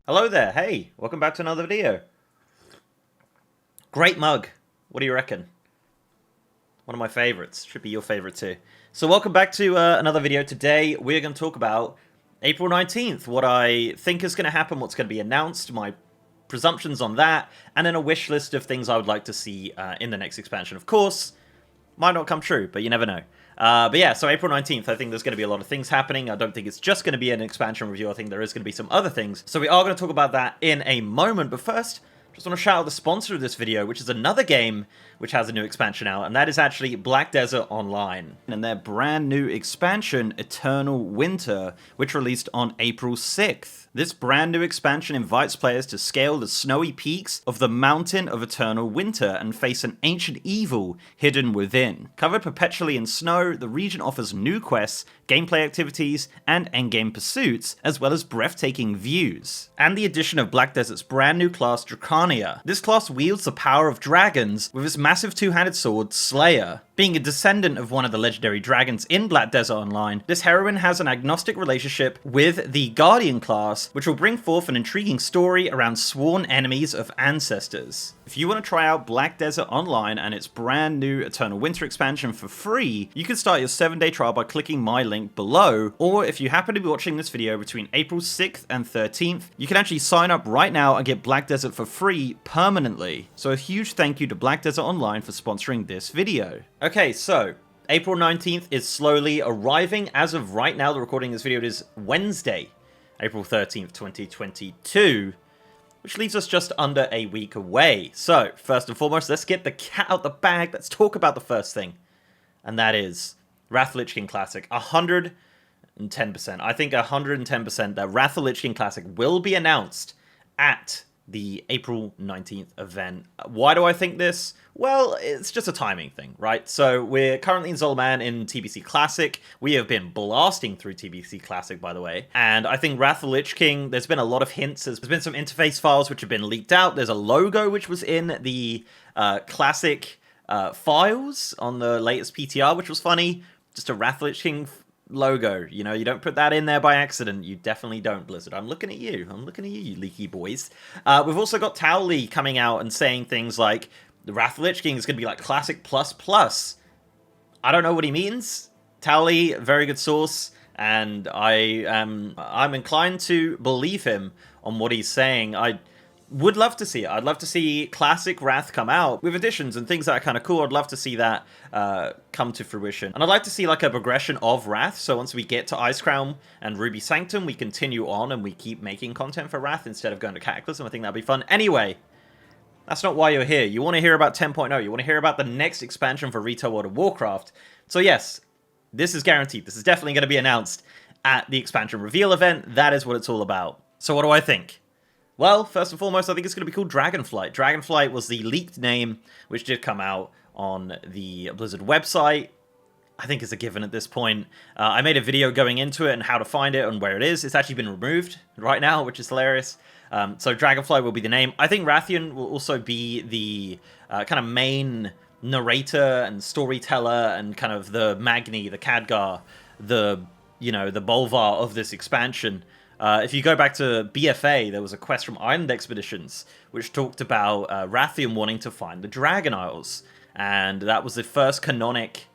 Hello there, hey, welcome back to another video. Great mug, what do you reckon? One of my favorites, should be your favorite too. So welcome back to another video. Today we're going to talk about April 19th, what I think is going to happen, what's going to be announced, my presumptions on that, and then a wish list of things I would like to see in the next expansion. Of course, might not come true, but you never know. But yeah, so April 19th, I think there's going to be a lot of things happening. I don't think it's just going to be an expansion review. I think there is going to be some other things. So we are going to talk about that in a moment. But first, just want to shout out the sponsor of this video, which is another game which has a new expansion out, and that is actually Black Desert Online. And their brand new expansion, Eternal Winter, which released on April 6th. This brand new expansion invites players to scale the snowy peaks of the Mountain of Eternal Winter and face an ancient evil hidden within. Covered perpetually in snow, the region offers new quests, gameplay activities, and endgame pursuits, as well as breathtaking views. And the addition of Black Desert's brand new class, Dracania. This class wields the power of dragons with its massive two-handed sword, Slayer. Being a descendant of one of the legendary dragons in Black Desert Online, this heroine has an agnostic relationship with the Guardian class, which will bring forth an intriguing story around sworn enemies of ancestors. If you want to try out Black Desert Online and its brand new Eternal Winter expansion for free, you can start your 7-day trial by clicking my link below, or if you happen to be watching this video between April 6th and 13th, you can actually sign up right now and get Black Desert for free permanently. So a huge thank you to Black Desert Online for sponsoring this video. Okay, so April 19th is slowly arriving. As of right now, the recording of this video is Wednesday, April 13th, 2022, which leaves us just under a week away. So, first and foremost, let's get the cat out the bag. Let's talk about the first thing, and that is Wrath of the Lich King Classic. 110%. I think 110% that Wrath of the Lich King Classic will be announced at the April 19th event. Why do I think this? Well, it's just a timing thing, right? So we're currently in Zolman in TBC Classic. We have been blasting through TBC Classic, by the way. And I think Wrath of the Lich King, there's been a lot of hints. There's been some interface files which have been leaked out. There's a logo which was in the Classic files on the latest PTR, which was funny. Just a Wrath of the Lich King logo. You know, you don't put that in there by accident. You definitely don't, Blizzard. I'm looking at you. I'm looking at you, you leaky boys. We've also got Taliesin coming out and saying things like, the Wrath of the Lich King is going to be like Classic plus. I don't know what he means. Taliesin, very good source, and I'm inclined to believe him on what he's saying. I would love to see it. I'd love to see Classic Wrath come out with additions and things that are kind of cool. I'd love to see that come to fruition. And I'd like to see like a progression of Wrath. So once we get to Icecrown and Ruby Sanctum, we continue on and we keep making content for Wrath instead of going to Cataclysm. I think that'd be fun. Anyway, that's not why you're here. You want to hear about 10.0. You want to hear about the next expansion for Retail World of Warcraft. So yes, this is guaranteed. This is definitely going to be announced at the expansion reveal event. That is what it's all about. So what do I think? Well, first and foremost, I think it's going to be called Dragonflight. Dragonflight was the leaked name, which did come out on the Blizzard website. I think it's a given at this point. I made a video going into it and how to find it and where it is. It's actually been removed right now, which is hilarious. So Dragonfly will be the name. I think Rathian will also be the kind of main narrator and storyteller and kind of the Magni, the Khadgar, the Bolvar of this expansion. If you go back to BFA, there was a quest from Island Expeditions, which talked about Rathian wanting to find the Dragon Isles. And that was the first canonic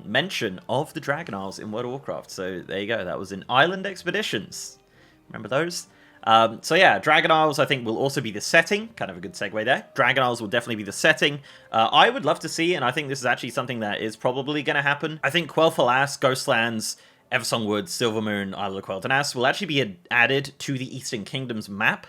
mention of the Dragon Isles in World of Warcraft. So there you go, that was in Island Expeditions. Remember those? So yeah, Dragon Isles I think will also be the setting. Kind of a good segue there. Dragon Isles will definitely be the setting. I would love to see, and I think this is actually something that is probably going to happen. I think Quel'Thalas, Ghostlands, Eversong Woods, Silvermoon, Isle of Quel'Thanas will actually be added to the Eastern Kingdoms map.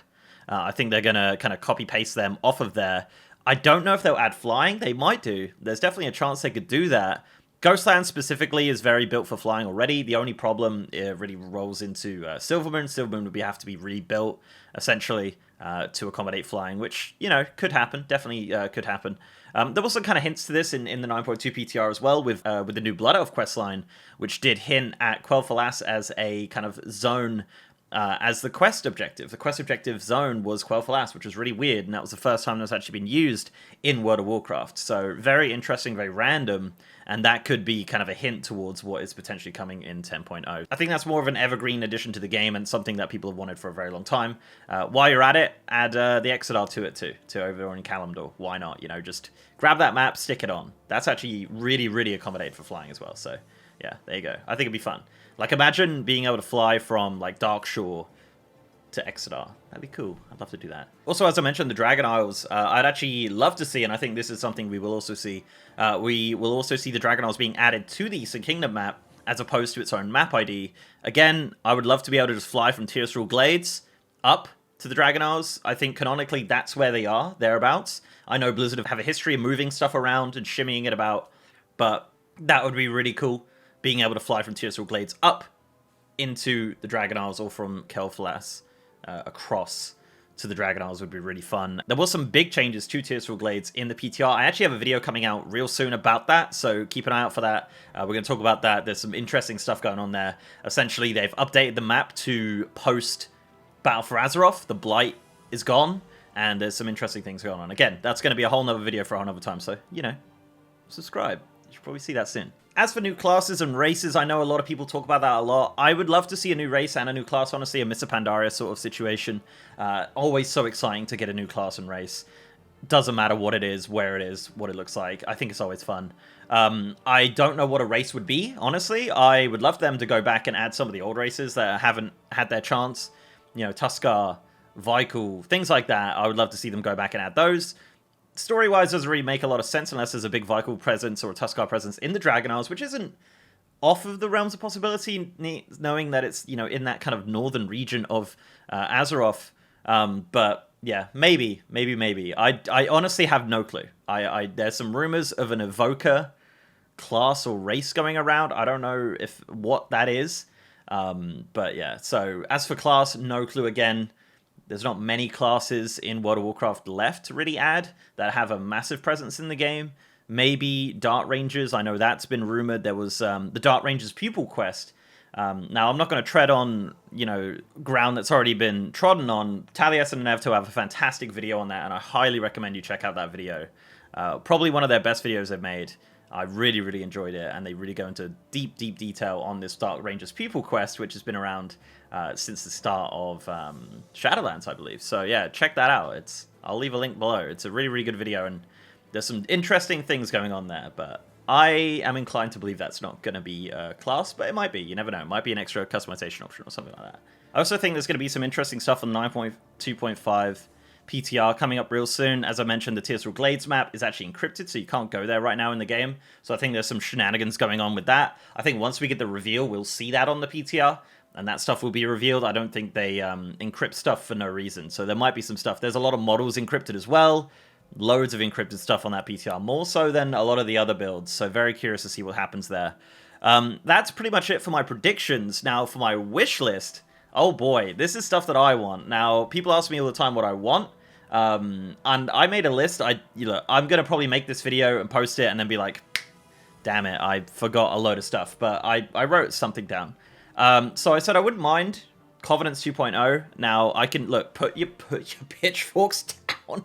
I think they're going to kind of copy-paste them off of there. I don't know if they'll add flying. They might do. There's definitely a chance they could do that. Ghostlands specifically is very built for flying already. The only problem really rolls into Silvermoon. Silvermoon would have to be rebuilt, essentially, to accommodate flying, which, you know, could happen. Definitely could happen. There was some kind of hints to this in the 9.2 PTR as well with the new Blood Elf questline, which did hint at Quel'Thalas as a kind of zone as the quest objective. The quest objective zone was Quel'Thalas, which was really weird, and that was the first time that's actually been used in World of Warcraft. So very interesting, very random, and that could be kind of a hint towards what is potentially coming in 10.0. I think that's more of an evergreen addition to the game and something that people have wanted for a very long time. While you're at it, add the Exodar to it too, to over in Kalimdor. Why not? You know, just grab that map, stick it on. That's actually really, really accommodated for flying as well, so yeah, there you go. I think it'd be fun. Like, imagine being able to fly from, like, Darkshore to Exodar. That'd be cool. I'd love to do that. Also, as I mentioned, the Dragon Isles, I'd actually love to see, and I think this is something we will also see. We will also see the Dragon Isles being added to the Eastern Kingdom map, as opposed to its own map ID. Again, I would love to be able to just fly from Tearstral Glades up to the Dragon Isles. I think canonically that's where they are, thereabouts. I know Blizzard have a history of moving stuff around and shimmying it about, but that would be really cool. Being able to fly from Tearstral Glades up into the Dragon Isles, or from Quel'Thalas across to the Dragon Isles would be really fun. There was some big changes to Tearstral Glades in the PTR. I actually have a video coming out real soon about that, so keep an eye out for that. We're going to talk about that. There's some interesting stuff going on there. Essentially, they've updated the map to post Battle for Azeroth. The Blight is gone, and there's some interesting things going on. Again, that's going to be a whole nother video for a whole nother time, so, you know, subscribe. You should probably see that soon. As for new classes and races, I know a lot of people talk about that a lot. I would love to see a new race and a new class, honestly, a Mr. Pandaria sort of situation. Always so exciting to get a new class and race. Doesn't matter what it is, where it is, what it looks like. I think it's always fun. I don't know what a race would be, honestly. I would love them to go back and add some of the old races that haven't had their chance. You know, Tuskar, Vikul, things like that. I would love to see them go back and add those. Story-wise, doesn't really make a lot of sense unless there's a big Vikul presence or a Tuskar presence in the Dragon Isles, which isn't off of the realms of possibility, knowing that it's, you know, in that kind of northern region of Azeroth. But yeah, maybe. I honestly have no clue. There's some rumors of an Evoker class or race going around. I don't know what that is. But yeah, so as for class, no clue again. There's not many classes in World of Warcraft left to really add that have a massive presence in the game. Maybe Dart Rangers. I know that's been rumored. There was the Dart Rangers Pupil Quest. Now, I'm not going to tread on, you know, ground that's already been trodden on. Taliesin and Evitel have a fantastic video on that, and I highly recommend you check out that video. Probably one of their best videos they've made. I really, really enjoyed it, and they really go into deep, deep detail on this Dark Rangers Pupil Quest, which has been around since the start of Shadowlands, I believe. So yeah, check that out. I'll leave a link below. It's a really, really good video, and there's some interesting things going on there, but I am inclined to believe that's not going to be a class, but it might be. You never know. It might be an extra customization option or something like that. I also think there's going to be some interesting stuff on 9.2.5 PTR coming up real soon. As I mentioned, the Tearstral Glades map is actually encrypted, so you can't go there right now in the game. So I think there's some shenanigans going on with that. I think once we get the reveal, we'll see that on the PTR, and that stuff will be revealed. I don't think they encrypt stuff for no reason, so there might be some stuff. There's a lot of models encrypted as well. Loads of encrypted stuff on that PTR, more so than a lot of the other builds, so very curious to see what happens there. That's pretty much it for my predictions. Now, for my wish list, oh boy, this is stuff that I want. Now, people ask me all the time what I want, and I made a list. I'm going to probably make this video and post it and then be like, damn it, I forgot a load of stuff, but I wrote something down. So I said I wouldn't mind Covenants 2.0. Now, I can, look, put your pitchforks down.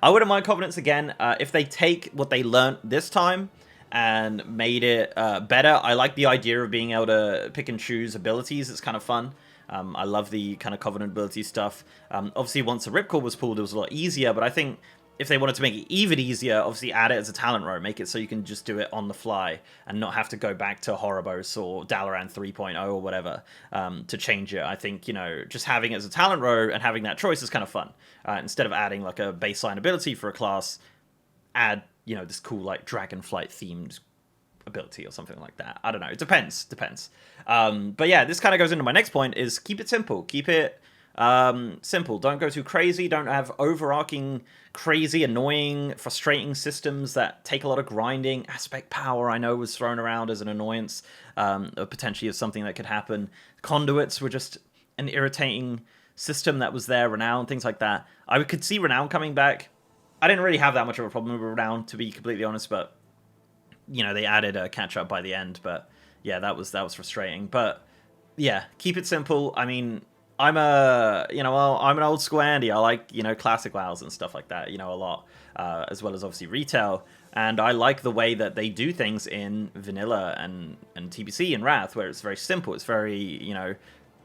I wouldn't mind Covenants again. If they take what they learned this time and made it better. I like the idea of being able to pick and choose abilities. It's kind of fun. I love the kind of Covenant ability stuff. Obviously, once the Ripcord was pulled, it was a lot easier, but I think if they wanted to make it even easier, obviously add it as a talent row, make it so you can just do it on the fly and not have to go back to Horibos or Dalaran 3.0 or whatever to change it. I think, you know, just having it as a talent row and having that choice is kind of fun. Instead of adding like a baseline ability for a class, add, you know, this cool like Dragonflight themed ability or something like that. I don't know. It depends. But yeah, this kind of goes into my next point is keep it simple. Keep it simple. Don't go too crazy. Don't have overarching, crazy, annoying, frustrating systems that take a lot of grinding. Aspect power, I know, was thrown around as an annoyance, potentially of something that could happen. Conduits were just an irritating system that was there. Renown, things like that. I could see Renown coming back. I didn't really have that much of a problem with Renown, to be completely honest, but you know, they added a catch up by the end. But yeah, that was frustrating. But yeah, keep it simple. I mean, I'm an old school Andy. I like, classic WoWs and stuff like that, a lot, as well as obviously retail. And I like the way that they do things in vanilla and TBC and Wrath, where it's very simple. It's very,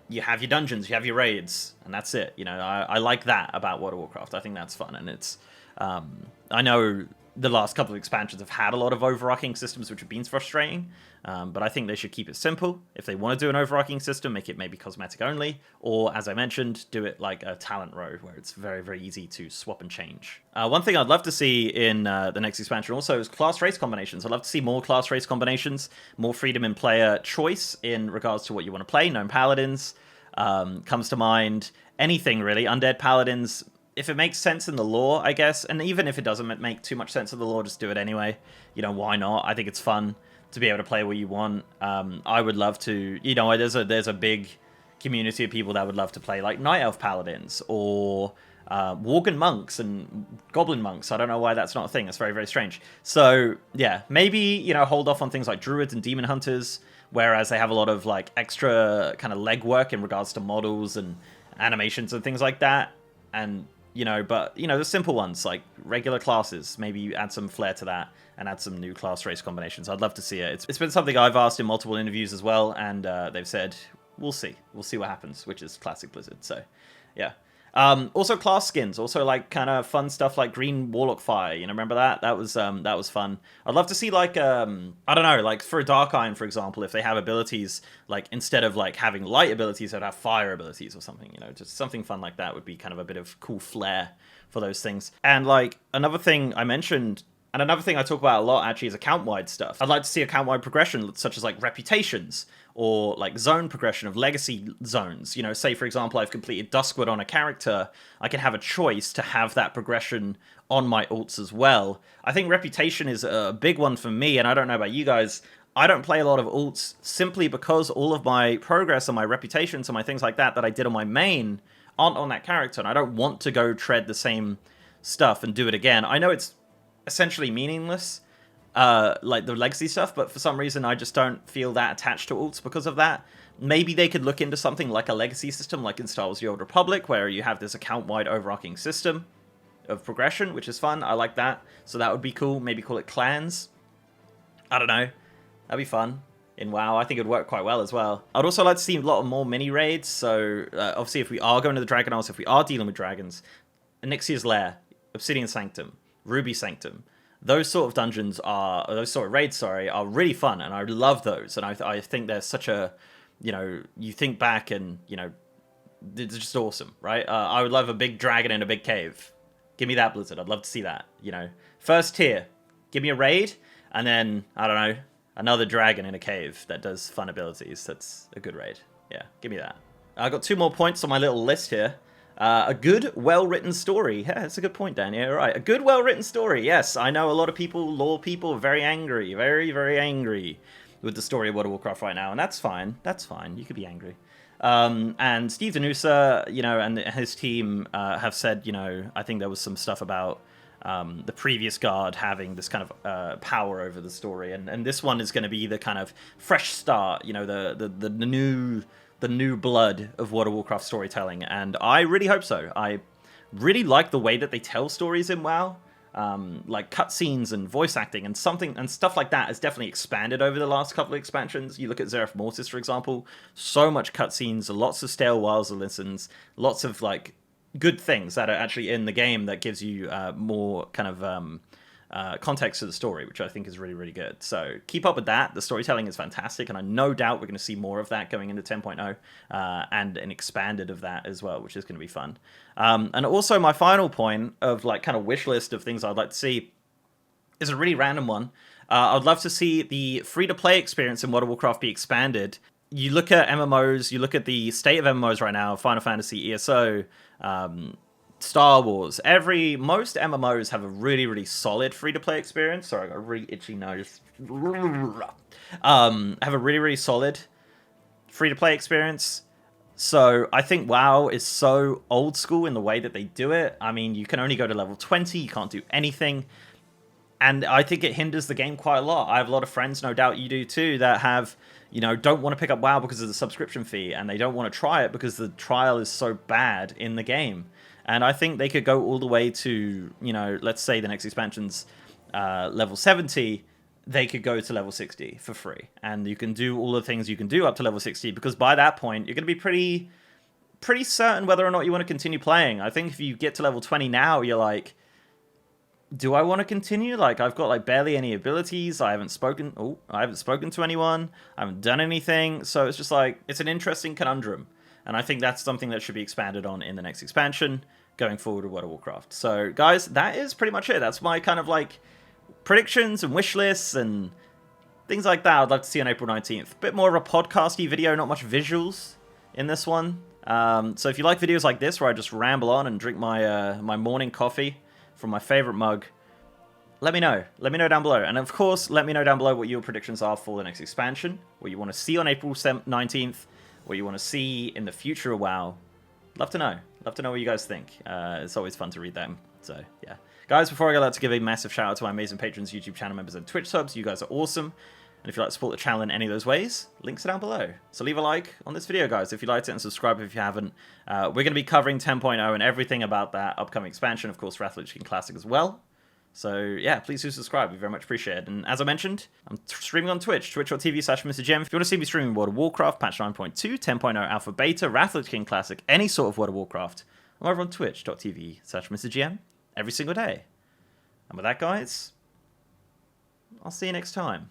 you have your dungeons, you have your raids, and that's it. I like that about World of Warcraft. I think that's fun, and it's, I know the last couple of expansions have had a lot of overarching systems, which have been frustrating, but I think they should keep it simple. If they want to do an overarching system, make it maybe cosmetic only, or as I mentioned, do it like a talent road where it's very, very easy to swap and change. One thing I'd love to see in the next expansion also is class race combinations. I'd love to see more class race combinations, more freedom in player choice in regards to what you want to play. Gnome paladins comes to mind. Anything really. Undead paladins, if it makes sense in the lore, I guess, and even if it doesn't make too much sense in the lore, just do it anyway. Why not? I think it's fun to be able to play what you want. I would love to, there's a big community of people that would love to play like Night Elf Paladins or Worgen Monks and Goblin Monks. I don't know why that's not a thing. It's very, very strange. So, yeah, maybe, hold off on things like Druids and Demon Hunters, whereas they have a lot of like extra kind of legwork in regards to models and animations and things like that. And but the simple ones like regular classes, maybe you add some flair to that and add some new class race combinations. I'd love to see it. It's been something I've asked in multiple interviews as well, and they've said we'll see what happens, which is classic Blizzard. So yeah. Also class skins, also like kind of fun stuff like Green Warlock Fire. Remember that? That was fun. I'd love to see like I don't know, like for a Dark Iron, for example, if they have abilities like instead of like having light abilities, they'd have fire abilities or something. Just something fun like that would be kind of a bit of cool flair for those things. And like another thing I mentioned. And another thing I talk about a lot, actually, is account-wide stuff. I'd like to see account-wide progression, such as, like, reputations, or, like, zone progression of legacy zones. Say, for example, I've completed Duskwood on a character, I can have a choice to have that progression on my ults as well. I think reputation is a big one for me, and I don't know about you guys. I don't play a lot of ults simply because all of my progress and my reputations and my things like that I did on my main aren't on that character, and I don't want to go tread the same stuff and do it again. I know it's essentially meaningless, like the legacy stuff, but for some reason I just don't feel that attached to ults because of that. Maybe they could look into something like a legacy system, like in Star Wars The Old Republic, where you have this account-wide overarching system of progression, which is fun. I like that. So that would be cool. Maybe call it clans. I don't know. That'd be fun. In WoW, I think it would work quite well as well. I'd also like to see a lot more mini-raids, so obviously if we are going to the Dragon Isles, if we are dealing with dragons, Onyxia's Lair, Obsidian Sanctum, Ruby Sanctum, those sort of dungeons those sort of raids, are really fun, and I love those, and I think they're such a, you think back and, it's just awesome, right? I would love a big dragon in a big cave. Give me that, Blizzard. I'd love to see that, First tier, give me a raid, and then, I don't know, another dragon in a cave that does fun abilities. That's a good raid. Yeah, give me that. I got 2 more points on my little list here. A good, well-written story. Yeah, that's a good point, Dan. Yeah, right. A good, well-written story. Yes, I know a lot of people, lore people, are very angry. Very, very angry with the story of World of Warcraft right now, and that's fine. That's fine. You could be angry. And Steve Danusa, and his team have said, I think there was some stuff about the previous guard having this kind of power over the story, and this one is going to be the kind of fresh start, the new blood of World of Warcraft storytelling, and I really hope so. I really like the way that they tell stories in WoW, like cutscenes and voice acting and stuff like that has definitely expanded over the last couple of expansions. You look at Zeref Mortis, for example, so much cutscenes, lots of stale wilds and listens, lots of like good things that are actually in the game that gives you more kind of context to the story, which I think is really, really good. So keep up with that. The storytelling is fantastic, and I no doubt we're going to see more of that going into 10.0 and an expanded of that as well, which is going to be fun. And also my final point of like kind of wish list of things I'd like to see is a really random one. I'd love to see the free-to-play experience in World of Warcraft be expanded. You look at MMOs, you look at the state of MMOs right now, Final Fantasy, ESO, Star Wars. Most MMOs have a really, really solid free-to-play experience. Sorry, I got a really itchy nose. Have a really, really solid free-to-play experience. So I think WoW is so old school in the way that they do it. I mean, you can only go to level 20, you can't do anything. And I think it hinders the game quite a lot. I have a lot of friends, no doubt you do too, that have, don't want to pick up WoW because of the subscription fee, and they don't want to try it because the trial is so bad in the game. And I think they could go all the way to, let's say the next expansion's level 70, they could go to level 60 for free. And you can do all the things you can do up to level 60, because by that point, you're going to be pretty certain whether or not you want to continue playing. I think if you get to level 20 now, you're like, do I want to continue? Like, I've got like barely any abilities. I haven't spoken to anyone. I haven't done anything. So it's just like, it's an interesting conundrum. And I think that's something that should be expanded on in the next expansion going forward with World of Warcraft. So guys, that is pretty much it. That's my kind of like predictions and wish lists and things like that I'd like to see on April 19th. A bit more of a podcasty video, not much visuals in this one. So if you like videos like this where I just ramble on and drink my my morning coffee from my favorite mug, let me know. Let me know down below. And of course, let me know down below what your predictions are for the next expansion, what you want to see on April 19th, what you want to see in the future of WoW. Love to know. Love to know what you guys think. It's always fun to read them. So, yeah. Guys, before I go, I'd like to give a massive shout out to my amazing patrons, YouTube channel members, and Twitch subs. You guys are awesome. And if you'd like to support the channel in any of those ways, links are down below. So leave a like on this video, guys, if you liked it, and subscribe if you haven't. We're going to be covering 10.0 and everything about that upcoming expansion. Of course, Wrath of the Lich King Classic as well. So, yeah, please do subscribe. We very much appreciate it. And as I mentioned, I'm streaming on Twitch, twitch.tv/MrGem. If you want to see me streaming World of Warcraft, patch 9.2, 10.0 Alpha Beta, Wrath of the Lich King Classic, any sort of World of Warcraft, I'm over on twitch.tv/MrGem every single day. And with that, guys, I'll see you next time.